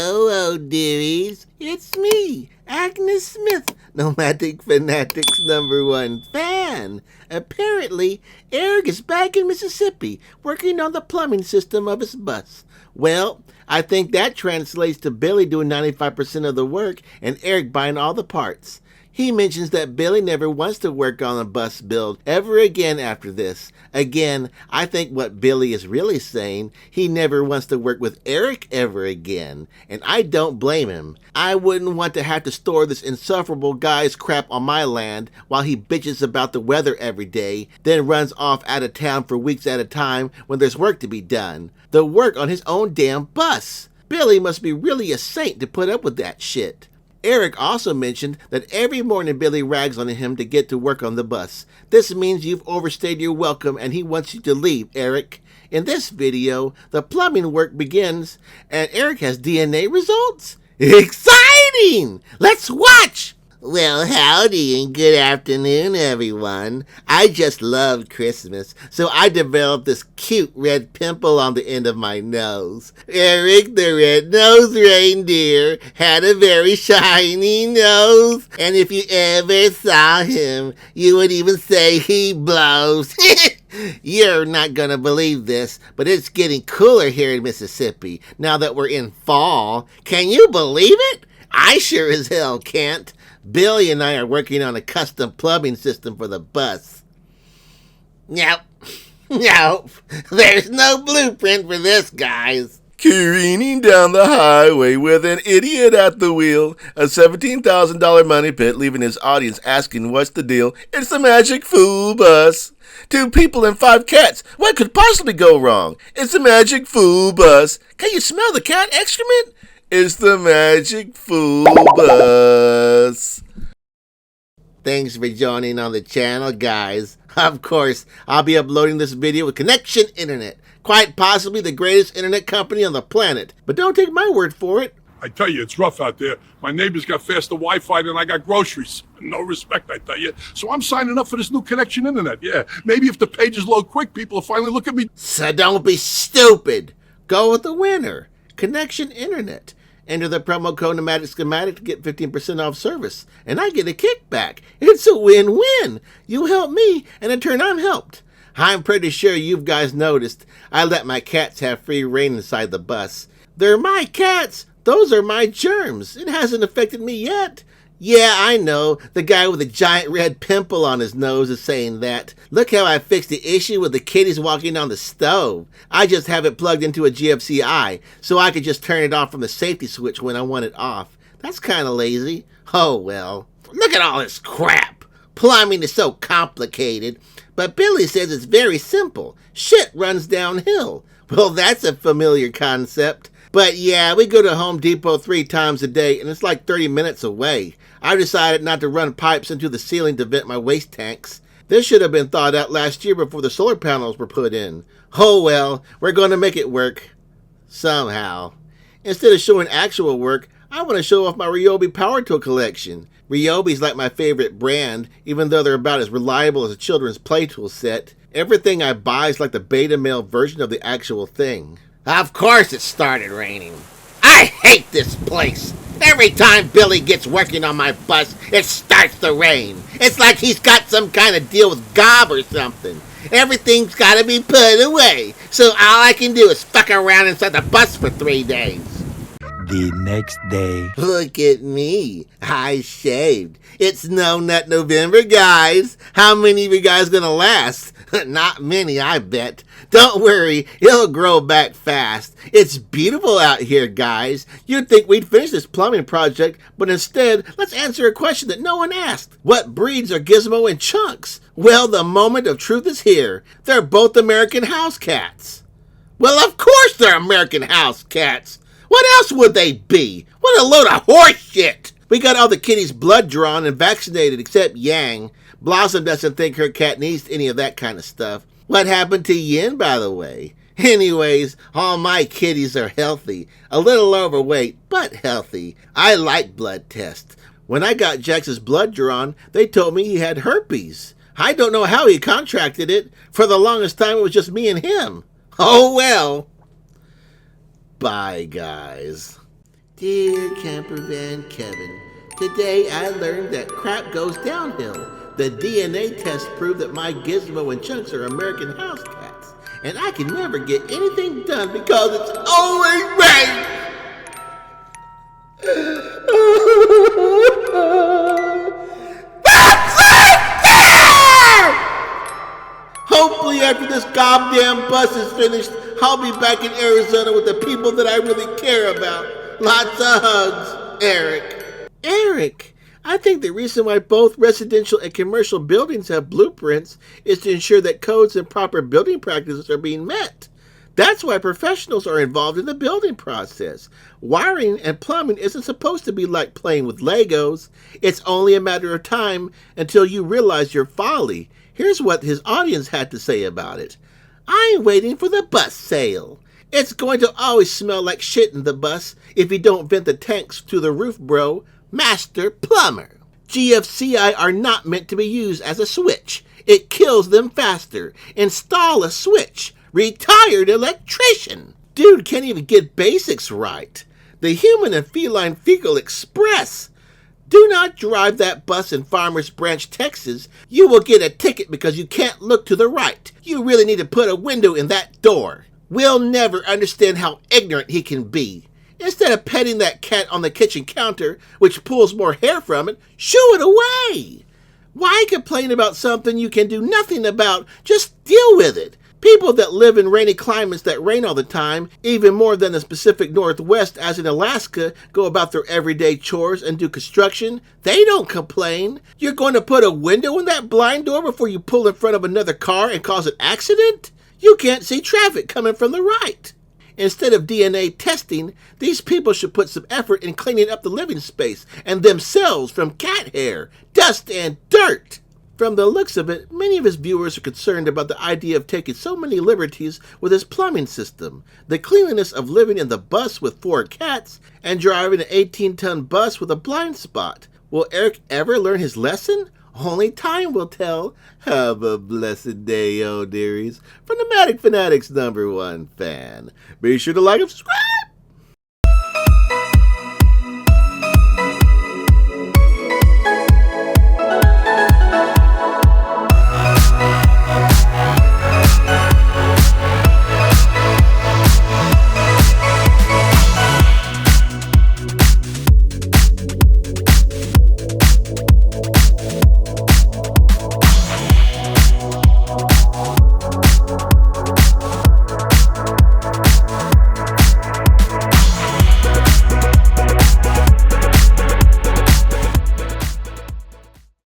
Hello, dearies. It's me, Agnes Smith, Nomadic Fanatic's #1 fan. Apparently, Eric is back in Mississippi, working on the plumbing system of his bus. Well, I think that translates to Billy doing 95% of the work and Eric buying all the parts. He mentions that Billy never wants to work on a bus build ever again after this. Again, I think what Billy is really saying, he never wants to work with Eric ever again. And I don't blame him. I wouldn't want to have to store this insufferable guy's crap on my land while he bitches about the weather every day, then runs off out of town for weeks at a time when there's work to be done. The work on his own damn bus. Billy must be really a saint to put up with that shit. Eric also mentioned that every morning Billy rags on him to get to work on the bus. This means you've overstayed your welcome and he wants you to leave, Eric. In this video, the plumbing work begins and Eric has DNA results? Exciting! Let's watch! Well, howdy and good afternoon, everyone. I just love Christmas, so I developed this cute red pimple on the end of my nose. Eric the red-nosed reindeer had a very shiny nose, and if you ever saw him, you would even say he blows. You're not gonna believe this, but it's getting cooler here in Mississippi now that we're in fall. Can you believe it? I sure as hell can't. Billy and I are working on a custom plumbing system for the bus. Nope. There's no blueprint for this, guys. Careening down the highway with an idiot at the wheel, a $17,000 money pit leaving his audience asking what's the deal. It's the Magic Fool Bus. 2 people and 5 cats. What could possibly go wrong? It's the Magic Fool Bus. Can you smell the cat excrement? It's the Magic Fool Bus. Thanks for joining on the channel, guys. Of course, I'll be uploading this video with Connection Internet, quite possibly the greatest internet company on the planet. But don't take my word for it. I tell you, it's rough out there. My neighbor's got faster Wi-Fi than I got groceries. No respect, I tell you. So I'm signing up for this new Connection Internet. Yeah, maybe if the pages load quick, people will finally look at me. So don't be stupid. Go with the winner. Connection Internet. Enter the promo code Nomadic Fanatic to get 15% off service, and I get a kickback. It's a win-win. You help me, and in turn I'm helped. I'm pretty sure you guys noticed I let my cats have free reign inside the bus. They're my cats. Those are my germs. It hasn't affected me yet. Yeah, I know. The guy with a giant red pimple on his nose is saying that. Look how I fixed the issue with the kitties walking on the stove. I just have it plugged into a GFCI, so I could just turn it off from the safety switch when I want it off. That's kind of lazy. Oh well. Look at all this crap. Plumbing is so complicated, but Billy says it's very simple. Shit runs downhill. Well, that's a familiar concept. But yeah, we go to Home Depot 3 times a day, and it's like 30 minutes away. I decided not to run pipes into the ceiling to vent my waste tanks. This should have been thought out last year before the solar panels were put in. Oh well, we're going to make it work. Somehow. Instead of showing actual work, I want to show off my Ryobi power tool collection. Ryobi's like my favorite brand, even though they're about as reliable as a children's play tool set. Everything I buy is like the beta male version of the actual thing. Of course it started raining. I hate this place. Every time Billy gets working on my bus, it starts to rain. It's like he's got some kind of deal with Gob or something. Everything's got to be put away, so all I can do is fuck around inside the bus for 3 days. The next day. Look at me. I shaved. It's No Nut November, guys. How many of you guys gonna last? Not many, I bet. Don't worry, it'll grow back fast. It's beautiful out here, guys. You'd think we'd finish this plumbing project, but instead, let's answer a question that no one asked. What breeds are Gizmo and Chunks? Well, the moment of truth is here. They're both American house cats. Well, of course they're American house cats. What else would they be? What a load of horse shit! We got all the kitties blood drawn and vaccinated except Yang. Blossom doesn't think her cat needs any of that kind of stuff. What happened to Yin, by the way? Anyways, all my kitties are healthy. A little overweight, but healthy. I like blood tests. When I got Jax's blood drawn, they told me he had herpes. I don't know how he contracted it. For the longest time, it was just me and him. Oh well. Bye, guys. Dear Campervan Kevin, today I learned that crap goes downhill. The DNA test proved that my Gizmo and Chunks are American house cats, and I can never get anything done because it's always rain. Hopefully after this goddamn bus is finished, I'll be back in Arizona with the people that I really care about. Lots of hugs, Eric. Eric, I think the reason why both residential and commercial buildings have blueprints is to ensure that codes and proper building practices are being met. That's why professionals are involved in the building process. Wiring and plumbing isn't supposed to be like playing with Legos. It's only a matter of time until you realize your folly. Here's what his audience had to say about it. I'm waiting for the bus sale. It's going to always smell like shit in the bus if you don't vent the tanks to the roof, bro. Master Plumber. GFCI are not meant to be used as a switch. It kills them faster. Install a switch. Retired electrician. Dude can't even get basics right. The human and feline fecal express. Do not drive that bus in Farmers Branch, Texas. You will get a ticket because you can't look to the right. You really need to put a window in that door. We'll never understand how ignorant he can be. Instead of petting that cat on the kitchen counter, which pulls more hair from it, shoo it away. Why complain about something you can do nothing about? Just deal with it. People that live in rainy climates that rain all the time, even more than the Pacific Northwest as in Alaska, go about their everyday chores and do construction. They don't complain. You're going to put a window in that blind door before you pull in front of another car and cause an accident? You can't see traffic coming from the right. Instead of DNA testing, these people should put some effort in cleaning up the living space and themselves from cat hair, dust, and dirt. From the looks of it, many of his viewers are concerned about the idea of taking so many liberties with his plumbing system, the cleanliness of living in the bus with 4 cats, and driving an 18-ton bus with a blind spot. Will Eric ever learn his lesson? Only time will tell. Have a blessed day, oh dearies. From Nomadic Fanatic's #1 fan. Be sure to like and subscribe.